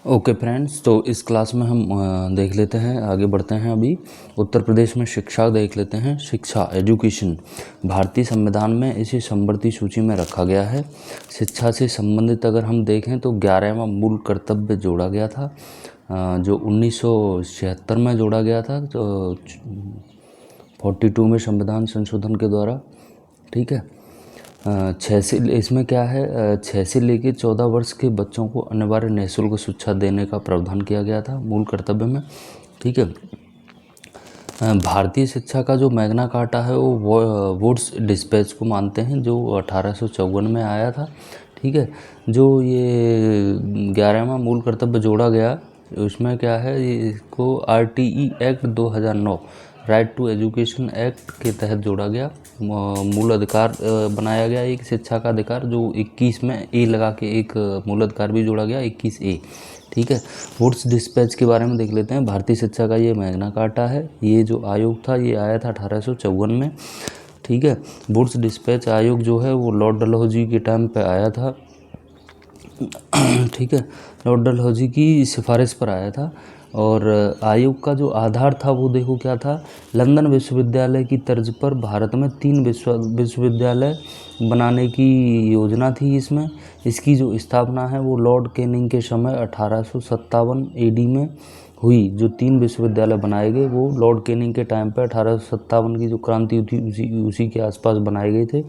Okay friends, तो इस class में हम देख लेते हैं, आगे बढ़ते हैं। अभी उत्तर प्रदेश में शिक्षा देख लेते हैं। शिक्षा, एजुकेशन, भारतीय संविधान में इसे समवर्ती सूची में रखा गया है। शिक्षा से संबंधित अगर हम देखें तो 11वां मूल कर्तव्य जोड़ा गया था, जो 1976 में जोड़ा गया था, तो 42 में संविधान संशोधन के द्वारा। ठीक है। 6 से इसमें क्या है, 6 से लेकर 14 वर्ष के बच्चों को अनिवार्य निःशुल्क शिक्षा देने का प्रावधान किया गया था मूल कर्तव्य में। ठीक है। भारतीय शिक्षा का जो मैग्ना कार्टा है वो वुड्स डिस्पैच को मानते हैं, जो 1854 में आया था। ठीक है। जो ये 11वां मूल कर्तव्य जोड़ा गया, उसमें क्या है, इसको RTE act 2009 right to education act के तहत जोड़ा गया। मूल अधिकार बनाया गया एक शिक्षा का अधिकार, जो 21 में ए लगा के एक मूल अधिकार भी जोड़ा गया, 21A। ठीक है। वुड्स डिस्पैच के बारे में देख लेते हैं। भारतीय शिक्षा का ये मैग्ना कार्टा है। ये जो आयोग था ये आया था 1854 में। ठीक है। वुड्स डिस्पैच आयोग जो है वो लॉर्ड डलहौजी के टाइम पे आया था। ठीक है। लॉर्ड डलहौजी की सिफारिश पर आया था। और आयोग का जो आधार था वो देखो क्या था, लंदन विश्वविद्यालय की तर्ज पर भारत में 3 विश्वविद्यालय बनाने की योजना थी इसमें। इसकी जो स्थापना है वो लॉर्ड कैनिंग के समय 1857 AD में हुई। जो 3 विश्वविद्यालय बनाए गए वो लॉर्ड कैनिंग के टाइम पे 1857 की जो क्रांति थी उसी के आसपास बनाए गए थे।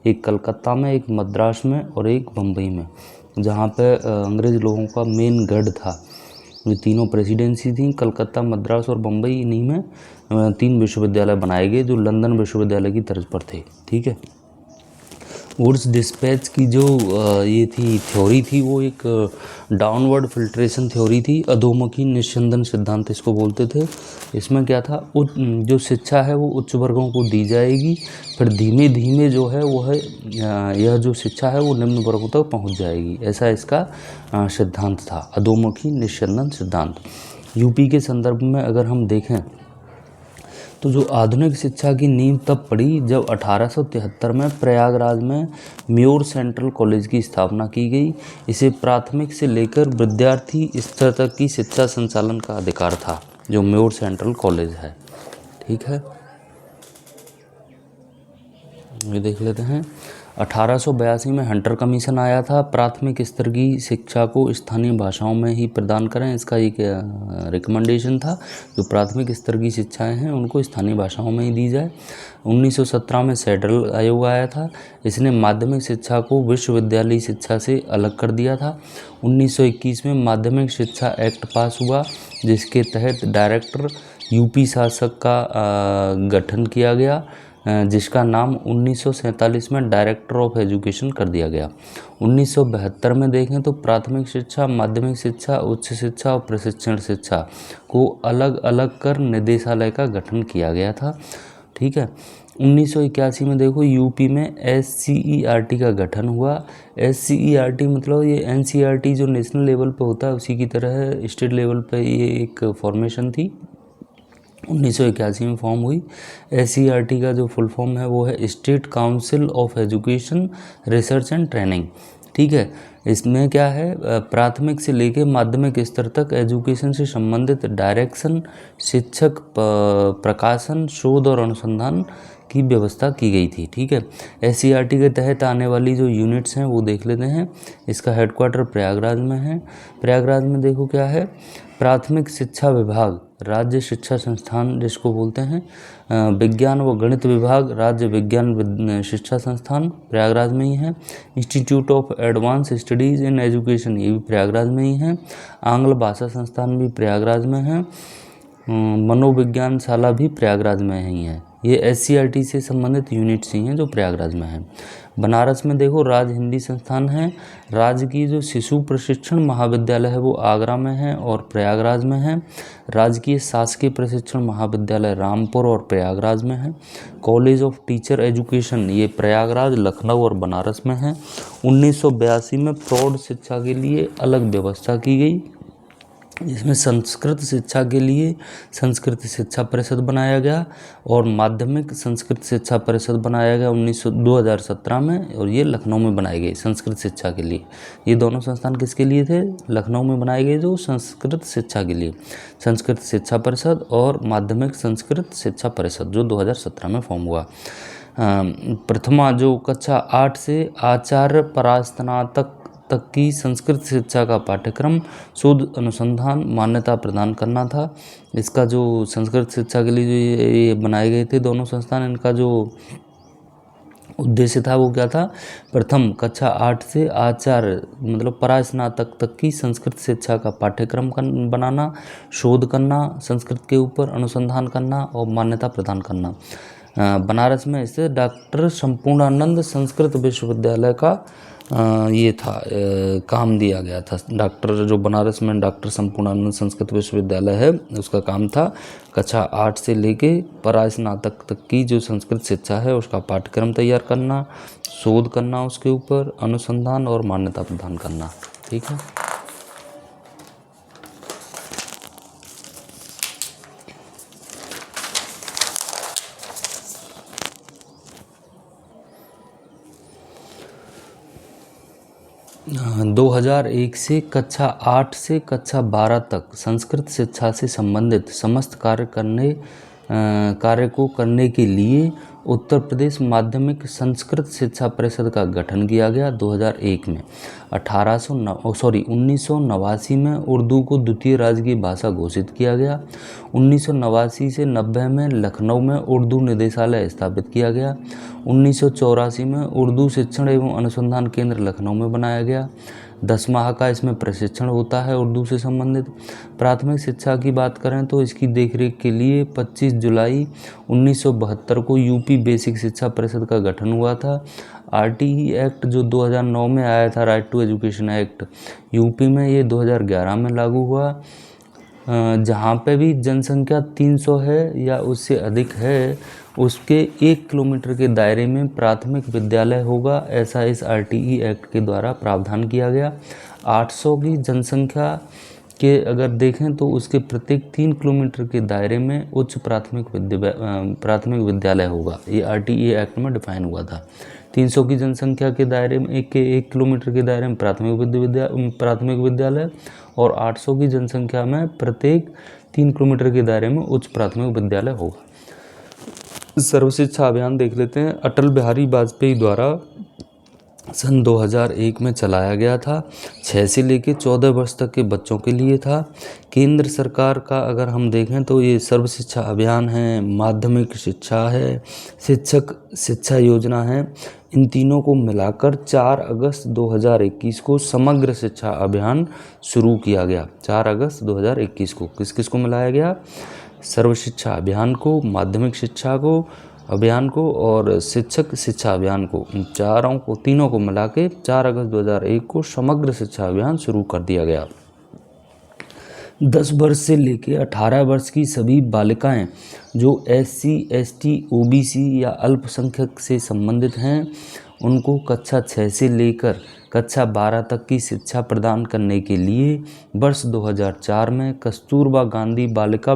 एक कलकत्ता में, एक मद्रास में और एक बम्बई में, जहाँ पे अंग्रेज़ लोगों का मेन गढ़ था। ये तीनों प्रेसिडेंसी थी, कलकत्ता, मद्रास और बम्बई। इन्हीं में 3 विश्वविद्यालय बनाए गए जो लंदन विश्वविद्यालय की तर्ज पर थे। ठीक है। वुड्स डिस्पैच की जो ये थी थ्योरी थी, वो एक डाउनवर्ड फिल्ट्रेशन थ्योरी थी, अधोमुखी निस्यंदन सिद्धांत इसको बोलते थे। इसमें क्या था, जो शिक्षा है वो उच्च वर्गों को दी जाएगी, फिर धीमे धीमे जो है वो है यह जो शिक्षा है वो निम्न वर्गों तक पहुंच जाएगी। ऐसा इसका सिद्धांत था, अधोमुखी निस्यंदन सिद्धांत। यूपी के संदर्भ में अगर हम देखें तो जो आधुनिक शिक्षा की नींव तब पड़ी जब 1873 में प्रयागराज में म्योर सेंट्रल कॉलेज की स्थापना की गई। इसे प्राथमिक से लेकर विद्यार्थी स्तर तक की शिक्षा संचालन का अधिकार था, जो म्योर सेंट्रल कॉलेज है। ठीक है। ये देख लेते हैं। 1882 में हंटर कमीशन आया था, प्राथमिक स्तर की शिक्षा को स्थानीय भाषाओं में ही प्रदान करें, इसका एक रिकमेंडेशन था। जो प्राथमिक स्तर की शिक्षाएं हैं उनको स्थानीय भाषाओं में ही दी जाए। 1917 में सेड्रल आयोग आया था। इसने माध्यमिक शिक्षा को विश्वविद्यालयी शिक्षा से अलग कर दिया था। 1921 में माध्यमिक शिक्षा एक्ट पास हुआ, जिसके तहत डायरेक्टर यूपी शासक का गठन किया गया, जिसका नाम 1947 में डायरेक्टर ऑफ एजुकेशन कर दिया गया। 1972 में देखें तो प्राथमिक शिक्षा, माध्यमिक शिक्षा, उच्च शिक्षा और प्रशिक्षण शिक्षा को अलग अलग कर निदेशालय का गठन किया गया था। ठीक है। 1981 में देखो यूपी में SCERT का गठन हुआ। SCERT मतलब ये NCERT जो नेशनल लेवल पे होता है उसी की तरह है, स्टेट लेवल पे ये एक फॉर्मेशन थी। 1981 में फॉर्म हुई। SCERT का जो फुल फॉर्म है वो है state council of education research and training. ठीक है। इसमें क्या है, प्राथमिक से लेकर माध्यमिक स्तर तक एजुकेशन से संबंधित डायरेक्शन, शिक्षक प्रकाशन, शोध और अनुसंधान की व्यवस्था की गई थी। ठीक है। SCERT के तहत आने वाली जो यूनिट्स हैं वो देख लेते हैं। इसका हेडक्वार्टर प्रयागराज में है। प्रयागराज में देखो क्या है, प्राथमिक शिक्षा विभाग राज्य शिक्षा संस्थान जिसको बोलते हैं, विज्ञान व गणित विभाग राज्य विज्ञान शिक्षा संस्थान प्रयागराज में ही है। Institute of advance studies in education ये भी प्रयागराज में ही है। आंग्ल भाषा संस्थान भी प्रयागराज में है। मनोविज्ञानशाला भी प्रयागराज में ही है। ये SCERT से संबंधित यूनिट्स ही हैं जो प्रयागराज में हैं। बनारस में देखो राज हिंदी संस्थान है। राज्य की जो शिशु प्रशिक्षण महाविद्यालय है वो आगरा में है और प्रयागराज में है। राजकीय शासकीय प्रशिक्षण महाविद्यालय रामपुर और प्रयागराज में है। कॉलेज ऑफ टीचर एजुकेशन ये प्रयागराज, लखनऊ और बनारस में है। 1982 में प्रौढ़ शिक्षा के लिए अलग व्यवस्था की गई। इसमें संस्कृत शिक्षा के लिए संस्कृत शिक्षा परिषद बनाया गया और माध्यमिक संस्कृत शिक्षा परिषद बनाया गया 2017 में, और ये लखनऊ में बनाई गई संस्कृत शिक्षा के लिए। ये दोनों संस्थान किसके लिए थे? लखनऊ में बनाए गए जो संस्कृत शिक्षा के लिए, संस्कृत शिक्षा परिषद और माध्यमिक संस्कृत शिक्षा परिषद जो 2017 में फॉर्म हुआ। प्रथमा जो कक्षा 8 से आचार्य परास्नातक तक की संस्कृत शिक्षा का पाठ्यक्रम शोध अनुसंधान मान्यता प्रदान करना था। इसका जो संस्कृत शिक्षा के लिए जो ये बनाए गए थे दोनों संस्थान, इनका जो उद्देश्य था वो क्या था? प्रथम कक्षा 8 से आचार्य मतलब परास्नातक तक की संस्कृत शिक्षा का पाठ्यक्रम बनाना, शोध करना, संस्कृत के ऊपर अनुसंधान करना और मान्यता प्रदान करना। बनारस में इसे डॉक्टर संपूर्णानंद संस्कृत विश्वविद्यालय का ये था काम दिया गया था। डॉक्टर जो बनारस में डॉक्टर संपूर्णानंद संस्कृत विश्वविद्यालय है उसका काम था कक्षा 8 से लेके परास्नातक तक की जो संस्कृत शिक्षा है उसका पाठ्यक्रम तैयार करना, शोध करना, उसके ऊपर अनुसंधान और मान्यता प्रदान करना। ठीक है। 2001 से कक्षा 8 से कक्षा 12 तक संस्कृत शिक्षा से संबंधित समस्त कार्य को करने के लिए उत्तर प्रदेश माध्यमिक संस्कृत शिक्षा परिषद का गठन किया गया 2001 में। 1989 में उर्दू को द्वितीय राजकीय भाषा घोषित किया गया। 1989 से 90 में लखनऊ में उर्दू निदेशालय स्थापित किया गया। 1984 में उर्दू शिक्षण एवं अनुसंधान केंद्र लखनऊ में बनाया गया। 10 माह का इसमें प्रशिक्षण होता है उर्दू से संबंधित। प्राथमिक शिक्षा की बात करें तो इसकी देखरेख के लिए 25 जुलाई 1972 को यूपी बेसिक शिक्षा परिषद का गठन हुआ था। आरटीई एक्ट जो 2009 में आया था, right to education act, UP में ये 2011 में लागू हुआ। जहाँ पे भी जनसंख्या 300 है या उससे अधिक है उसके 1 किलोमीटर के दायरे में प्राथमिक विद्यालय होगा, ऐसा इस आरटीई एक्ट के द्वारा प्रावधान किया गया। 800 की जनसंख्या के अगर देखें तो उसके प्रत्येक 3 किलोमीटर के दायरे में उच्च प्राथमिक विद्यालय होगा। ये आरटीई एक्ट में डिफाइन हुआ था। 300 की जनसंख्या के दायरे में 1 किलोमीटर के दायरे में प्राथमिक विद्यालय और 800 की जनसंख्या में प्रत्येक 3 किलोमीटर के दायरे में उच्च प्राथमिक विद्यालय होगा। सर्व शिक्षा अभियान देख लेते हैं। अटल बिहारी वाजपेयी द्वारा सन 2001 में चलाया गया था। 6 से लेकर 14 वर्ष तक के बच्चों के लिए था। केंद्र सरकार का अगर हम देखें तो ये सर्व शिक्षा अभियान है, माध्यमिक शिक्षा है, शिक्षक शिक्षा योजना है। इन तीनों को मिलाकर 4 अगस्त 2021 को समग्र शिक्षा अभियान शुरू किया गया। 4 अगस्त 2021 को किस किस को मिलाया गया? सर्व शिक्षा अभियान को, माध्यमिक शिक्षा को अभियान को और शिक्षक शिक्षा अभियान को, तीनों को मिला के 4 अगस्त 2001 को समग्र शिक्षा अभियान शुरू कर दिया गया। 10 वर्ष से लेकर 18 वर्ष की सभी बालिकाएं जो SC, ST, OBC या अल्पसंख्यक से संबंधित हैं उनको कक्षा 6 से लेकर कक्षा 12 तक की शिक्षा प्रदान करने के लिए वर्ष 2004 में कस्तूरबा गांधी बालिका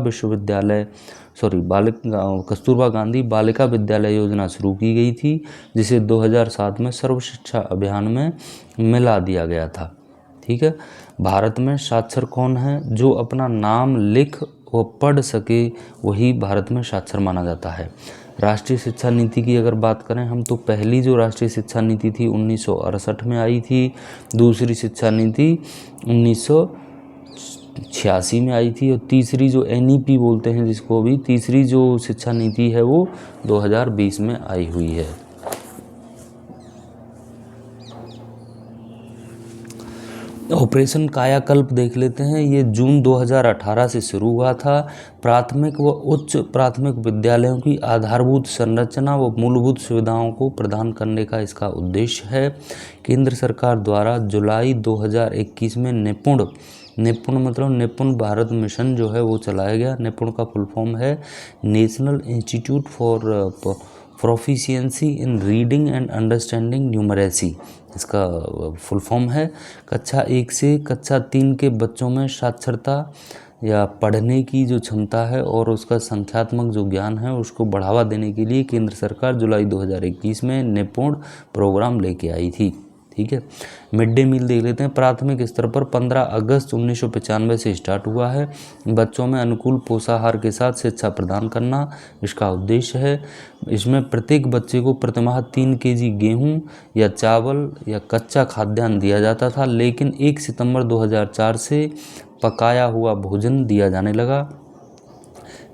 विद्यालय योजना शुरू की गई थी, जिसे 2007 में सर्व शिक्षा अभियान में मिला दिया गया था। ठीक है। भारत में साक्षर कौन है? जो अपना नाम लिख व पढ़ सके वही भारत में साक्षर माना जाता है। राष्ट्रीय शिक्षा नीति की अगर बात करें हम तो पहली जो राष्ट्रीय शिक्षा नीति थी 1968 में आई थी। दूसरी शिक्षा नीति 1986 में आई थी और तीसरी जो NEP बोलते हैं जिसको भी, तीसरी जो शिक्षा नीति है वो 2020 में आई हुई है। ऑपरेशन कायाकल्प देख लेते हैं। ये जून 2018 से शुरू हुआ था। प्राथमिक व उच्च प्राथमिक विद्यालयों की आधारभूत संरचना व मूलभूत सुविधाओं को प्रदान करने का इसका उद्देश्य है। केंद्र सरकार द्वारा जुलाई 2021 में निपुण भारत मिशन जो है वो चलाया गया। निपुण का फुल फॉर्म है national institute proficiency in reading and understanding numeracy, इसका फुल फॉर्म है कक्षा 1 से कक्षा 3 के बच्चों में साक्षरता या पढ़ने की जो क्षमता है और उसका संख्यात्मक जो ज्ञान है उसको बढ़ावा देने के लिए केंद्र सरकार जुलाई 2021 में निपुण प्रोग्राम लेके आई थी। ठीक है, मिड डे मील देख लेते हैं। प्राथमिक स्तर पर 15 अगस्त 1995 से स्टार्ट हुआ है। बच्चों में अनुकूल पोषाहार के साथ शिक्षा प्रदान करना इसका उद्देश्य है। इसमें प्रत्येक बच्चे को प्रतिमाह 3 केजी गेहूं या चावल या कच्चा खाद्यान्न दिया जाता था, लेकिन 1 सितंबर 2004 से पकाया हुआ भोजन दिया जाने लगा।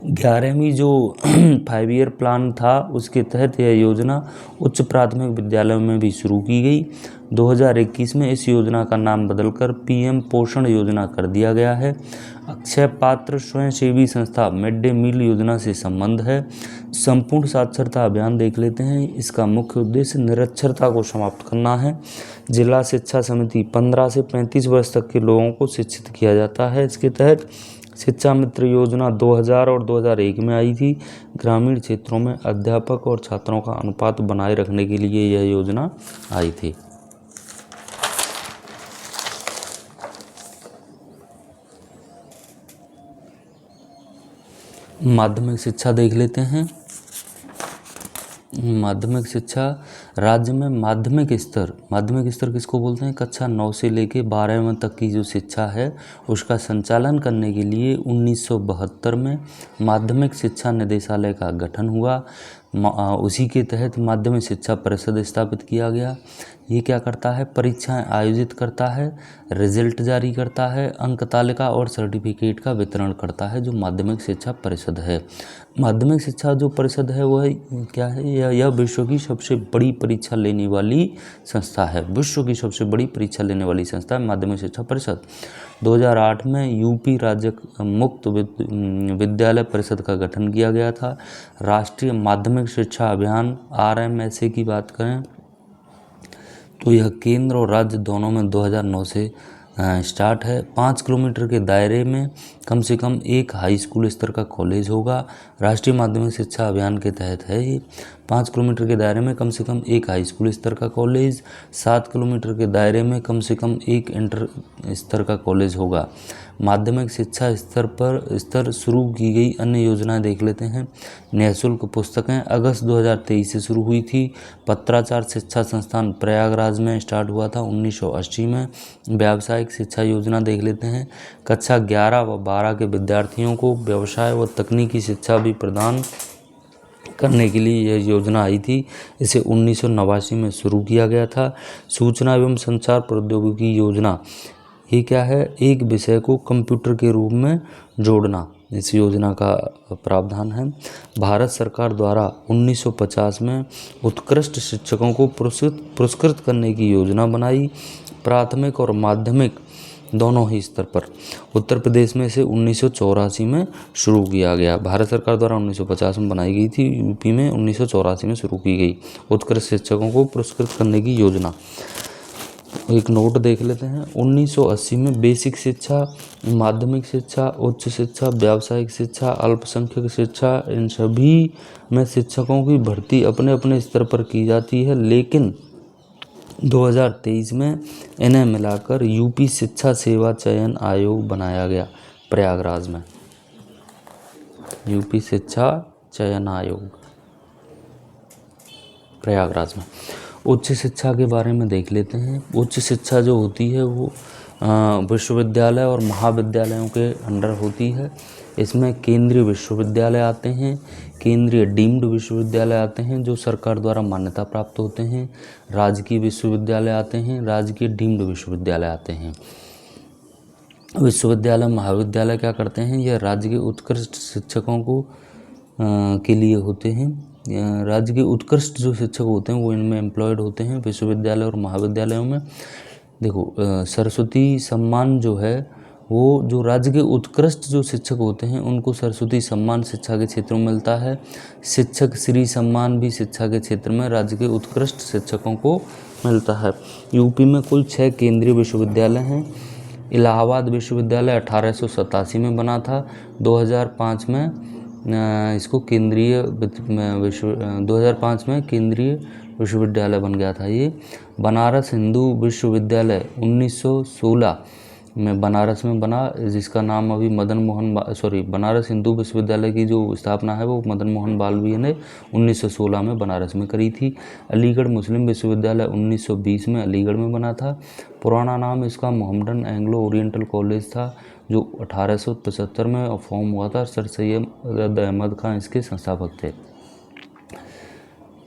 11वीं जो 5 ईयर प्लान था उसके तहत यह योजना उच्च प्राथमिक विद्यालयों में भी शुरू की गई। 2021 में इस योजना का नाम बदलकर पीएम पोषण योजना कर दिया गया है। अक्षय पात्र स्वयंसेवी संस्था मिड डे मील योजना से संबंध है। संपूर्ण साक्षरता अभियान देख लेते हैं। इसका मुख्य उद्देश्य निरक्षरता को समाप्त करना है। जिला शिक्षा समिति 15 से 35 वर्ष तक के लोगों को शिक्षित किया जाता है। इसके तहत शिक्षा मित्र योजना 2000 और 2001 में आई थी। ग्रामीण क्षेत्रों में अध्यापक और छात्रों का अनुपात बनाए रखने के लिए यह योजना आई थी। माध्यमिक शिक्षा देख लेते हैं। माध्यमिक शिक्षा राज्य में माध्यमिक स्तर किसको बोलते हैं? कक्षा 9 से लेके 12वीं तक की जो शिक्षा है उसका संचालन करने के लिए 1972 में माध्यमिक शिक्षा निदेशालय का गठन हुआ। उसी के तहत माध्यमिक शिक्षा परिषद स्थापित किया गया। ये क्या करता है? परीक्षाएं आयोजित करता है, रिजल्ट जारी करता है, अंक तालिका और सर्टिफिकेट का वितरण करता है, जो माध्यमिक शिक्षा परिषद है। माध्यमिक शिक्षा जो परिषद है वह क्या है? यह विश्व की सबसे बड़ी परीक्षा लेने वाली संस्था है। विश्व की सबसे बड़ी परीक्षा लेने वाली संस्था है माध्यमिक शिक्षा परिषद। 2008 में यूपी राज्य मुक्त विद्यालय परिषद का गठन किया गया था। राष्ट्रीय माध्यमिक शिक्षा अभियान RMSA की बात करें तो यह केंद्र और राज्य दोनों में 2009 से स्टार्ट है। 5 किलोमीटर के दायरे में कम से कम एक हाई स्कूल स्तर का कॉलेज होगा। राष्ट्रीय माध्यमिक शिक्षा अभियान के तहत है ये। 5 किलोमीटर के दायरे में कम से कम एक हाई स्कूल स्तर का कॉलेज, 7 किलोमीटर के दायरे में कम से कम एक इंटर स्तर का कॉलेज होगा। माध्यमिक शिक्षा स्तर शुरू की गई अन्य योजनाएं देख लेते हैं। निःशुल्क पुस्तकें अगस्त 2023 से शुरू हुई थी। पत्राचार शिक्षा संस्थान प्रयागराज में स्टार्ट हुआ था 1980 में। व्यावसायिक शिक्षा योजना देख लेते हैं। कक्षा 11 व 12 के विद्यार्थियों को व्यवसाय व तकनीकी शिक्षा भी प्रदान करने के लिए यह योजना आई थी। इसे 1989 में शुरू किया गया था। सूचना एवं संचार प्रौद्योगिकी योजना, ये क्या है? एक विषय को कंप्यूटर के रूप में जोड़ना, इस योजना का प्रावधान है। भारत सरकार द्वारा 1950 में उत्कृष्ट शिक्षकों को पुरस्कृत करने की योजना बनाई। प्राथमिक और माध्यमिक दोनों ही स्तर पर उत्तर प्रदेश में इसे 1984 में शुरू किया गया। भारत सरकार द्वारा 1950 में बनाई गई थी, यूपी में 1984 में शुरू की गई उत्कृष्ट शिक्षकों को पुरस्कृत करने की योजना। एक नोट देख लेते हैं। 1980 में बेसिक शिक्षा, माध्यमिक शिक्षा, उच्च शिक्षा, व्यावसायिक शिक्षा, अल्पसंख्यक शिक्षा, इन सभी में शिक्षकों की भर्ती अपने अपने स्तर पर की जाती है, लेकिन 2023 में इन्हें मिलाकर यूपी शिक्षा सेवा चयन आयोग बनाया गया प्रयागराज में। यूपी शिक्षा चयन आयोग प्रयागराज में। उच्च शिक्षा के बारे में देख लेते हैं। उच्च शिक्षा जो होती है वो विश्वविद्यालय और महाविद्यालयों के अंडर होती है। इसमें केंद्रीय विश्वविद्यालय आते हैं, केंद्रीय डीम्ड विश्वविद्यालय आते हैं जो सरकार द्वारा मान्यता प्राप्त होते हैं, राजकीय विश्वविद्यालय आते हैं, राजकीय डीम्ड विश्वविद्यालय आते हैं। विश्वविद्यालय महाविद्यालय क्या करते हैं? यह राज्य के उत्कृष्ट शिक्षकों को के लिए होते हैं। राज्य के उत्कृष्ट जो शिक्षक होते हैं वो इनमें एम्प्लॉयड होते हैं विश्वविद्यालय और महाविद्यालयों में। देखो, सरस्वती सम्मान जो है वो जो राज्य के उत्कृष्ट जो शिक्षक होते हैं उनको सरस्वती सम्मान शिक्षा के क्षेत्र में मिलता है। शिक्षक श्री सम्मान भी शिक्षा के क्षेत्र में राज्य के उत्कृष्ट शिक्षकों को मिलता है। यूपी में कुल 6 केंद्रीय विश्वविद्यालय हैं। इलाहाबाद विश्वविद्यालय 1887 में बना था। 2005 में इसको केंद्रीय 2005 में केंद्रीय विश्वविद्यालय बन गया था ये। बनारस हिंदू विश्वविद्यालय 1916 में बनारस में बना, जिसका नाम अभी बनारस हिंदू विश्वविद्यालय की जो स्थापना है वो मदन मोहन मालवीय ने 1916 में बनारस में करी थी। अलीगढ़ मुस्लिम विश्वविद्यालय 1920 में अलीगढ़ में बना था। पुराना नाम इसका मोहम्मदन एंग्लो ओरिएंटल कॉलेज था, जो 1875 में फॉर्म हुआ था। सर सैयद अहमद खान इसके संस्थापक थे।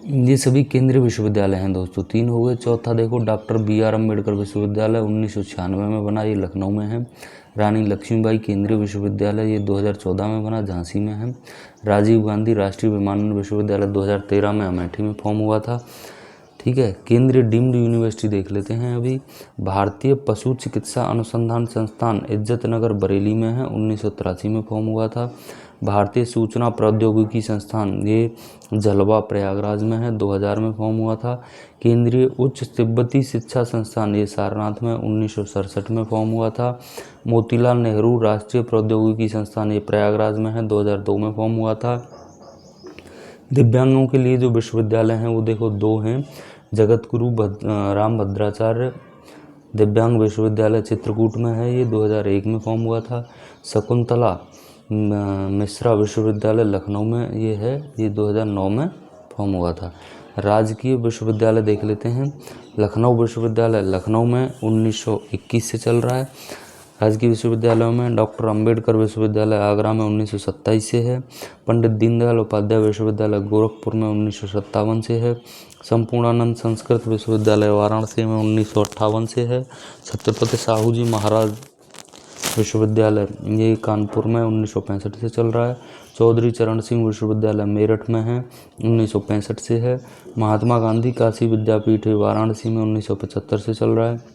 ये सभी केंद्रीय विश्वविद्यालय हैं दोस्तों, 3 हो गए। चौथा देखो डॉक्टर BR अम्बेडकर विश्वविद्यालय 1996 में बना, ये लखनऊ में है। रानी लक्ष्मीबाई केंद्रीय विश्वविद्यालय ये 2014 में बना, झांसी में है। राजीव गांधी राष्ट्रीय विमानन विश्वविद्यालय 2013 में अमेठी में फॉर्म हुआ था। ठीक है, केंद्रीय डीम्ड यूनिवर्सिटी देख लेते हैं अभी। भारतीय पशु चिकित्सा अनुसंधान संस्थान इज्जत नगर बरेली में है, 1983 में फॉर्म हुआ था। भारतीय सूचना प्रौद्योगिकी संस्थान ये झलवा प्रयागराज में है, 2000 में फॉर्म हुआ था। केंद्रीय उच्च तिब्बती शिक्षा संस्थान ये सारनाथ में 1967 में फॉर्म हुआ था। मोतीलाल नेहरू राष्ट्रीय प्रौद्योगिकी संस्थान ये प्रयागराज में है, 2002 में फॉर्म हुआ था। दिव्यांगों के लिए जो विश्वविद्यालय हैं वो देखो 2 हैं। जगत गुरु राम भद्राचार्य दिव्यांग विश्वविद्यालय चित्रकूट में है, ये 2001 में फॉर्म हुआ था। शकुंतला मिश्रा विश्वविद्यालय लखनऊ में ये है, ये 2009 में फॉर्म हुआ था। राजकीय विश्वविद्यालय देख लेते हैं। लखनऊ विश्वविद्यालय लखनऊ में 1921 से चल रहा है। राजकीय विश्वविद्यालयों में डॉक्टर अंबेडकर विश्वविद्यालय आगरा में 1927 से है। पंडित दीनदयाल उपाध्याय विश्वविद्यालय गोरखपुर में 1957 से है। संपूर्णानंद संस्कृत विश्वविद्यालय वाराणसी में 1958 से है। छत्रपति साहू जी महाराज विश्वविद्यालय ये कानपुर में 1965 से चल रहा है। चौधरी चरण सिंह विश्वविद्यालय मेरठ में है, 1965 से है। महात्मा गांधी काशी विद्यापीठ वाराणसी में 1975 से चल रहा है।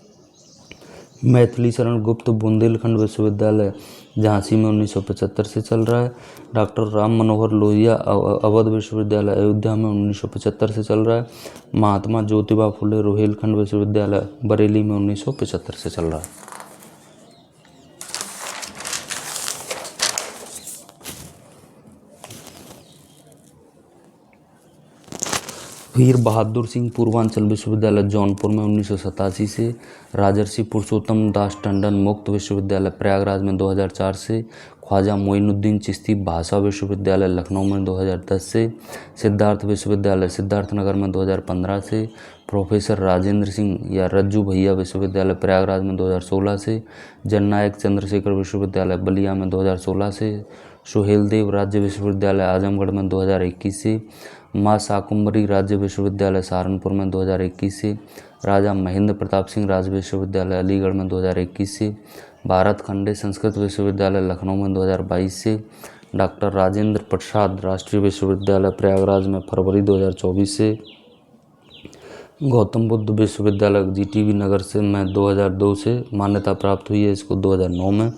मैथिली शरण गुप्त बुंदेलखंड विश्वविद्यालय झांसी में 1975 से चल रहा है। डॉक्टर राम मनोहर लोहिया अवध विश्वविद्यालय अयोध्या में 1975 से चल रहा है। महात्मा ज्योतिबा फुले रोहिलखंड विश्वविद्यालय बरेली में 1975 से चल रहा है। वीर बहादुर सिंह पूर्वांचल विश्वविद्यालय जौनपुर में 1987 से। राजर्षि पुरुषोत्तम दास टंडन मुक्त विश्वविद्यालय प्रयागराज में 2004 से। ख्वाजा मोइनुद्दीन चिश्ती भाषा विश्वविद्यालय लखनऊ में 2010 से। सिद्धार्थ विश्वविद्यालय सिद्धार्थनगर में 2015 से। प्रोफेसर राजेंद्र सिंह या रज्जू भैया विश्वविद्यालय प्रयागराज में 2016 से। जननायक चंद्रशेखर विश्वविद्यालय बलिया में 2016 से। सुहेलदेव राज्य विश्वविद्यालय आजमगढ़ में 2021 से। माँ शाकुंभरी राज्य विश्वविद्यालय सहारनपुर में 2021 से। राजा महेंद्र प्रताप सिंह राज्य विश्वविद्यालय अलीगढ़ में 2021 से। भारत खंडे संस्कृत विश्वविद्यालय लखनऊ में 2022 से। डॉक्टर राजेंद्र प्रसाद राष्ट्रीय विश्वविद्यालय प्रयागराज में फरवरी 2024 से। गौतम बुद्ध विश्वविद्यालय GTV नगर से में 2002 से मान्यता प्राप्त हुई है, इसको 2009 में।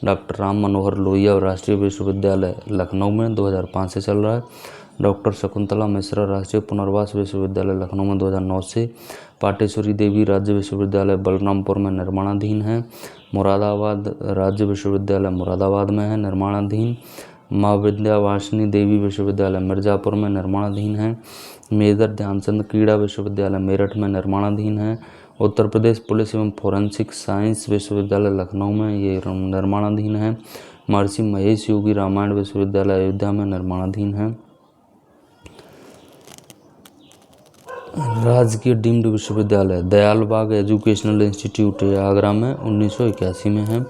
डॉक्टर राम मनोहर लोहिया राष्ट्रीय विश्वविद्यालय लखनऊ में 2005 से चल रहा है। डॉक्टर शकुंतला मिश्रा राष्ट्रीय पुनर्वास विश्वविद्यालय लखनऊ में 2009 से। पाटेश्वरी देवी राज्य विश्वविद्यालय बलरामपुर में निर्माणाधीन है। मुरादाबाद राज्य विश्वविद्यालय मुरादाबाद में है, निर्माणाधीन। माँ विंध्यवासिनी देवी विश्वविद्यालय मिर्ज़ापुर में निर्माणाधीन है। मेजर ध्यानचंद क्रीड़ा विश्वविद्यालय मेरठ में निर्माणाधीन है। उत्तर प्रदेश पुलिस एवं फोरेंसिक साइंस विश्वविद्यालय लखनऊ में ये निर्माणाधीन है। महर्षि महेश योगी रामायण विश्वविद्यालय अयोध्या में निर्माणाधीन है। राजकीय डीम्ड विश्वविद्यालय दयाल बाग एजुकेशनल इंस्टीट्यूट आगरा में 1981 में है,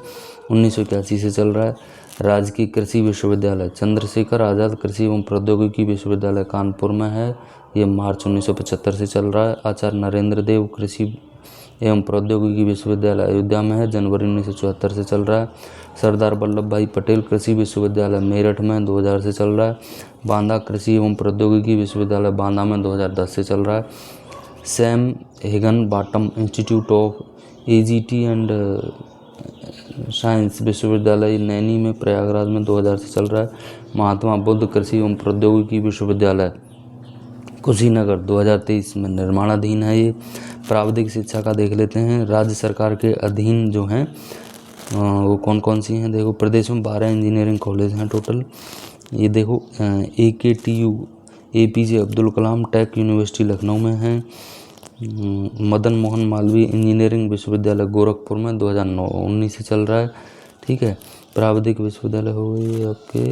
1981 से चल रहा है। राजकीय कृषि विश्वविद्यालय चंद्रशेखर आज़ाद कृषि एवं प्रौद्योगिकी विश्वविद्यालय कानपुर में है, ये मार्च 1975 से चल रहा है। आचार्य नरेंद्र देव कृषि एवं प्रौद्योगिकी विश्वविद्यालय अयोध्या में है, जनवरी 1974 से चल रहा है। सरदार वल्लभ भाई पटेल कृषि विश्वविद्यालय मेरठ में 2000 से चल रहा है। बांदा कृषि एवं प्रौद्योगिकी विश्वविद्यालय बांदा में 2010 से चल रहा है। Sam Higginbottom institute of AGT and science विश्वविद्यालय नैनी में प्रयागराज में 2000 से चल रहा है। महात्मा बुद्ध कृषि एवं प्रौद्योगिकी विश्वविद्यालय कुशीनगर 2023 में निर्माणाधीन है। ये प्राविधिक शिक्षा का देख लेते हैं। राज्य सरकार के अधीन जो हैं वो कौन कौन सी हैं, देखो प्रदेश में 12 इंजीनियरिंग कॉलेज हैं टोटल। ये देखो AKTU APJ Abdul Kalam take university Lucknow में है। मदन मोहन मालवीय इंजीनियरिंग विश्वविद्यालय गोरखपुर में 2019 से चल रहा है। ठीक है। प्राविधिक विश्वविद्यालय हो गई आपके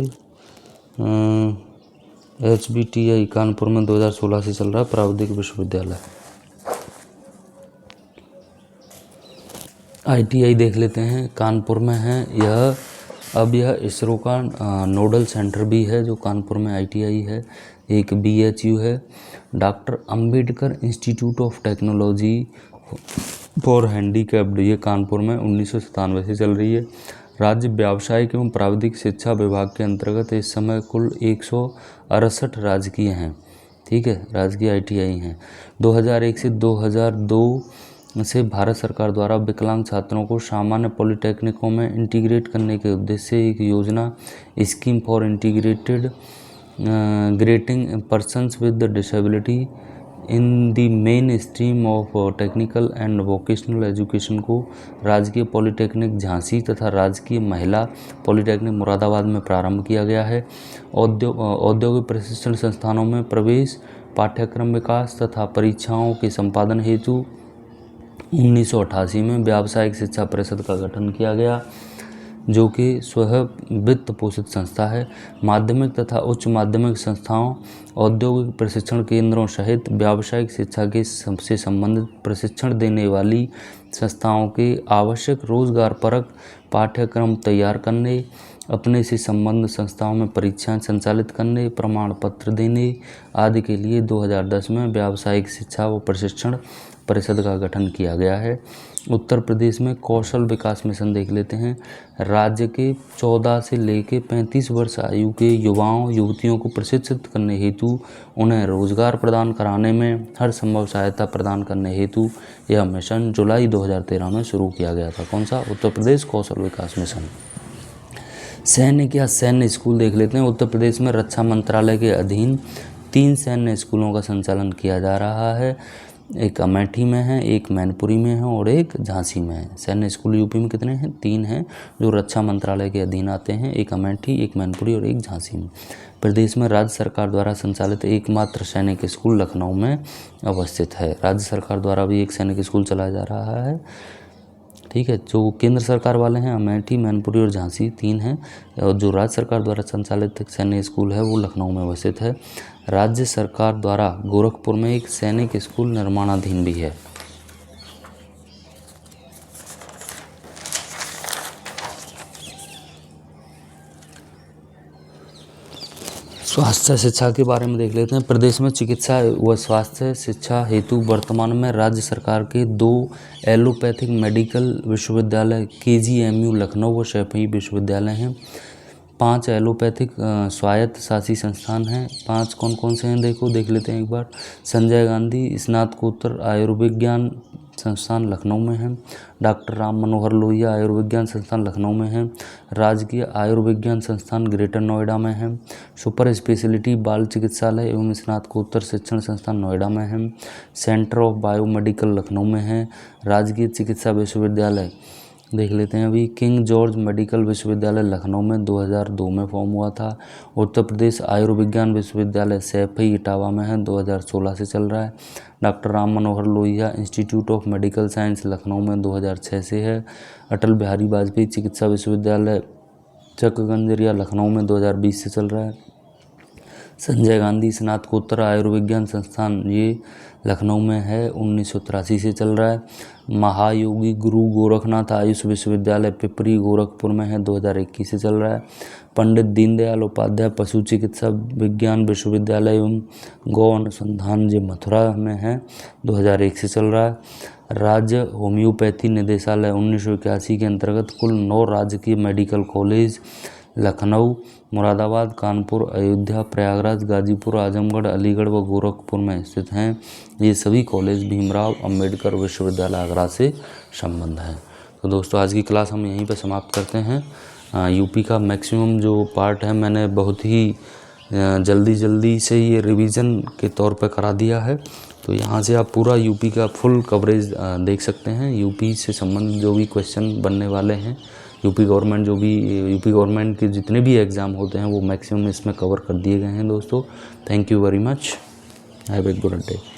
HBTI कानपुर में 2016 से चल रहा है प्राविधिक विश्वविद्यालय। ITI देख लेते हैं, कानपुर में है यह। अब यह इसरो का नोडल सेंटर भी है जो कानपुर में ITI है। एक BHU है, doctor Ambedkar institute of technology for handicapped, ये कानपुर में 1997 से चल रही है। राज्य व्यावसायिक एवं प्राविधिक शिक्षा विभाग के अंतर्गत इस समय कुल 168 राजकीय हैं। ठीक है, राजकीय ITI हैं। 2001 से 2002 से भारत सरकार द्वारा विकलांग छात्रों को सामान्य पॉलिटेक्निकों में इंटीग्रेट करने के उद्देश्य से एक योजना scheme for integrated grating persons with disability in the main stream of technical and vocational education को राजकीय पॉलिटेक्निक झांसी तथा राजकीय महिला पॉलिटेक्निक मुरादाबाद में प्रारंभ किया गया है। औद्योगिक प्रशिक्षण संस्थानों में प्रवेश, पाठ्यक्रम विकास तथा परीक्षाओं के संपादन हेतु 1988 में व्यावसायिक शिक्षा परिषद का गठन किया गया, जो कि स्वयं वित्त पोषित संस्था है। माध्यमिक तथा उच्च माध्यमिक संस्थाओं, औद्योगिक प्रशिक्षण केंद्रों सहित व्यावसायिक शिक्षा के से संबंधित प्रशिक्षण देने वाली संस्थाओं के आवश्यक रोजगारपरक पाठ्यक्रम तैयार करने, अपने से संबद्ध संस्थाओं में परीक्षाएं संचालित करने, प्रमाण पत्र देने आदि के लिए 2010 में व्यावसायिक शिक्षा व प्रशिक्षण परिषद का गठन किया गया है। उत्तर प्रदेश में कौशल विकास मिशन देख लेते हैं। राज्य के 14 से लेकर 35 वर्ष आयु के युवाओं युवतियों को प्रशिक्षित करने हेतु उन्हें रोजगार प्रदान कराने में हर संभव सहायता प्रदान करने हेतु यह मिशन जुलाई 2013 में शुरू किया गया था। कौन सा? उत्तर प्रदेश कौशल विकास मिशन। सैनिक या सैन्य स्कूल देख लेते हैं। उत्तर प्रदेश में रक्षा मंत्रालय के अधीन 3 सैन्य स्कूलों का संचालन किया जा रहा है। एक अमेठी में है, एक मैनपुरी में है और एक झांसी में है। सैन्य स्कूल यूपी में कितने हैं? 3 हैं जो रक्षा मंत्रालय के अधीन आते हैं। एक अमेठी, एक मैनपुरी और एक झांसी में। प्रदेश में राज्य सरकार द्वारा संचालित एकमात्र सैनिक स्कूल लखनऊ में अवस्थित है। राज्य सरकार द्वारा भी एक सैनिक स्कूल चलाया जा रहा है। ठीक है। जो केंद्र सरकार वाले हैं अमेठी, मैनपुरी और झांसी 3 हैं, और जो राज्य सरकार द्वारा संचालित सैनिक स्कूल है वो लखनऊ में अवस्थित है। राज्य सरकार द्वारा गोरखपुर में एक सैनिक स्कूल निर्माणाधीन भी है। स्वास्थ्य शिक्षा के बारे में देख लेते हैं। प्रदेश में चिकित्सा व स्वास्थ्य शिक्षा हेतु वर्तमान में राज्य सरकार के 2 एलोपैथिक मेडिकल विश्वविद्यालय KGMU लखनऊ व सैफई विश्वविद्यालय हैं। 5 एलोपैथिक स्वायत्त शासी संस्थान हैं। 5 कौन कौन से हैं देख लेते हैं एक बार। संजय गांधी स्नातकोत्तर आयुर्विज्ञान संस्थान लखनऊ में है। डॉक्टर राम मनोहर लोहिया आयुर्विज्ञान संस्थान लखनऊ में है। राजकीय आयुर्विज्ञान संस्थान ग्रेटर नोएडा में है। सुपर स्पेशलिटी बाल चिकित्सालय एवं स्नातकोत्तर शिक्षण संस्थान नोएडा में है। सेंटर ऑफ बायोमेडिकल लखनऊ में है। राजकीय चिकित्सा विश्वविद्यालय देख लेते हैं अभी। किंग जॉर्ज मेडिकल विश्वविद्यालय लखनऊ में 2002 में फॉर्म हुआ था। उत्तर प्रदेश आयुर्विज्ञान विश्वविद्यालय सैफई इटावा में है, 2016 से चल रहा है। Doctor Ram Manohar Lohia institute of medical science Lucknow में 2006 से है। अटल बिहारी वाजपेयी चिकित्सा विश्वविद्यालय चकगंजरिया लखनऊ में 2020 से चल रहा है। संजय गांधी स्नातकोत्तर आयुर्विज्ञान संस्थान ये लखनऊ में है, 1983 से चल रहा है। महायोगी गुरु गोरखनाथ आयुष विश्वविद्यालय पिपरी गोरखपुर में है, 2021 से चल रहा है। पंडित दीनदयाल उपाध्याय पशु चिकित्सा विज्ञान विश्वविद्यालय एवं गौ अनुसंधान जे मथुरा में है, 2001 से चल रहा है। राज्य होम्योपैथी निदेशालय 1981 के अंतर्गत कुल 9 राजकीय मेडिकल कॉलेज लखनऊ, मुरादाबाद, कानपुर, अयोध्या, प्रयागराज, गाजीपुर, आजमगढ़, अलीगढ़ व गोरखपुर में स्थित हैं। ये सभी कॉलेज भीमराव अंबेडकर विश्वविद्यालय आगरा से संबंध है। तो दोस्तों आज की क्लास हम यहीं पर समाप्त करते हैं। यूपी का मैक्सिमम जो पार्ट है मैंने बहुत ही जल्दी से ये रिवीजन के तौर पर करा दिया है। तो यहाँ से आप पूरा यूपी का फुल कवरेज देख सकते हैं। यूपी से संबंधित जो भी क्वेश्चन बनने वाले हैं यूपी गवर्नमेंट के जितने भी एग्ज़ाम होते हैं वो मैक्सिमम इसमें कवर कर दिए गए हैं दोस्तों। Thank you very much, have a good day.